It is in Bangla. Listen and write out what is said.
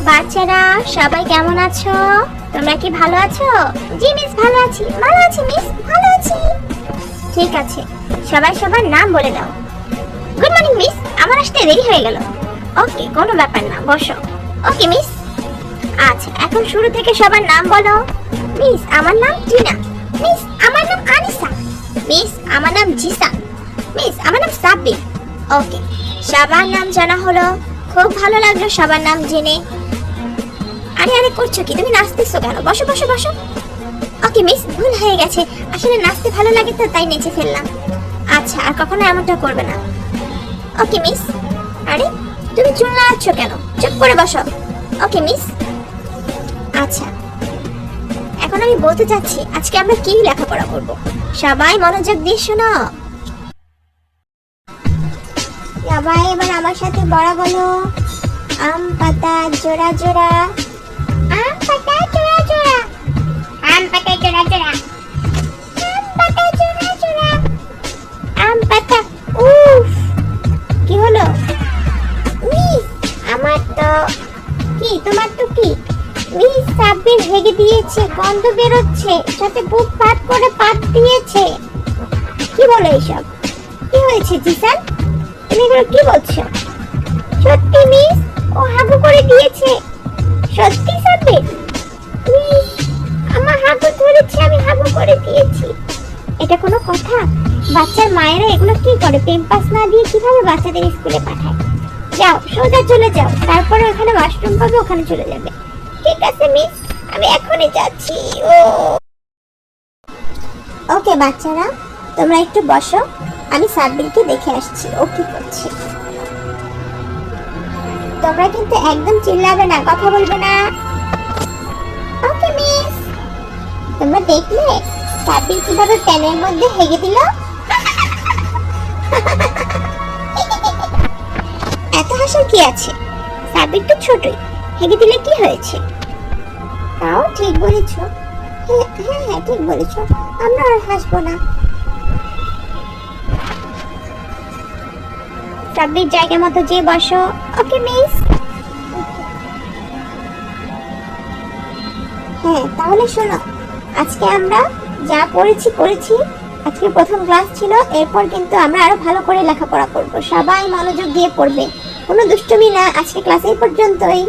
বাচ্চারা সবাই কেমন আছো? তোমরা কি ভালো আছো? জি মিস, ভালো আছি। ভালো আছি মিস, ভালো আছি। ঠিক আছে, সবাই সবার নাম বলে দাও। গুড মর্নিং মিস, আমার আসতে দেরি হয়ে গেল। ওকে, কোনো ব্যাপার না, বসো। ওকে মিস। আচ্ছা, এখন শুরু থেকে সবার নাম বলো। মিস, আমার নাম টিনা। মিস, আমার নাম আনিসা। মিস, আমার নাম জিসান। মিস, আমার নাম সাব্বির। ওকে, সবার নাম জানা হলো। খুব ভালো লাগলো সবার নাম জেনে। আরে আরে করছো কি? তুমি নাচতেছো কেন? বসো বসো বসো। ওকে মিস, ভুল হয়ে গেছে। আসলে নাচতে ভালো লাগে তো তাই নেচে ফেললাম। আচ্ছা, আর কখনো এমনটা করবে না। ওকে মিস। আরে তুমি চুল নাড়াচ্ছ কেন? চুপ করে বসো। ওকে মিস। আচ্ছা, এখন আমি বলতে চাচ্ছি আজকে আমরা কি লেখাপড়া করব। সবাই মনোযোগ দিয়ে শোনো। সবাই এবার আমার সাথে বড়া বলো। আম পাতা জোড়া জোড়া। আম পাতা জোড়া জোড়া। আম পাতা জোড়া জোড়া। আম পাতা জোড়া জোড়া। আম পাতা। উফ, কি হলো? মিস, আমার তো কি, তোমার তো কি? মিস, সাব্বির হেগে দিয়েছে, গন্ধ বেরোচ্ছে, সাথে বুক পাট করে পাট দিয়েছে। কি বলো এইসব? কি হয়েছে জিসান? তুমি এগুলো কি বলছো? সত্যি মিস, ও হাগু করে দিয়েছে। সত্যি সাব্বির? মিস, আমার হাগু ধরেছে, আমি হাগু করে দিয়েছি। এটা কোনো কথা? বাচ্চার মায়েরা এগুলো কি করে? পেম্পাস না দিয়ে কিভাবে বাচ্চাদের স্কুলে পাঠায়? যাও, সোজা চলে যাও, তারপরে ওখানে ওয়াশরুম পাবে, ওখানে চলে যাবে। ঠিক আছে মিস, আমি এখনই যাচ্ছি। ওকে বাচ্চারা, তোমরা একটু বসো, আমি সাব্বিরকে দেখে আসছি ও কি করছে। তোমরা কিন্তু একদম চিল্লাবে না, কথা বলবে না। ওকে মিস। তোমরা দেখলে সাব্বির কিভাবে প্যানের মধ্যে হেগে দিল? এত হাসার কি আছে? সাব্বির তো ছোটই, হেগে দিলে কি হয়েছে? তাও ঠিক বলেছো। হ্যাঁ হ্যাঁ, ঠিক বলেছো। আমরা আর হাসবো না। সাব্বির জায়গা মতো যে বসো। ওকে মিস। হ্যাঁ, তাহলে শোনো, আজকে আমরা যা পড়েছি। আজকে প্রথম ক্লাস ছিল, এরপর কিন্তু আমরা আরো ভালো করে লেখাপড়া করব। সবাই মনোযোগ দিয়ে পড়বে, কোনো দুষ্টুমি না। আজকে ক্লাস এই পর্যন্তই।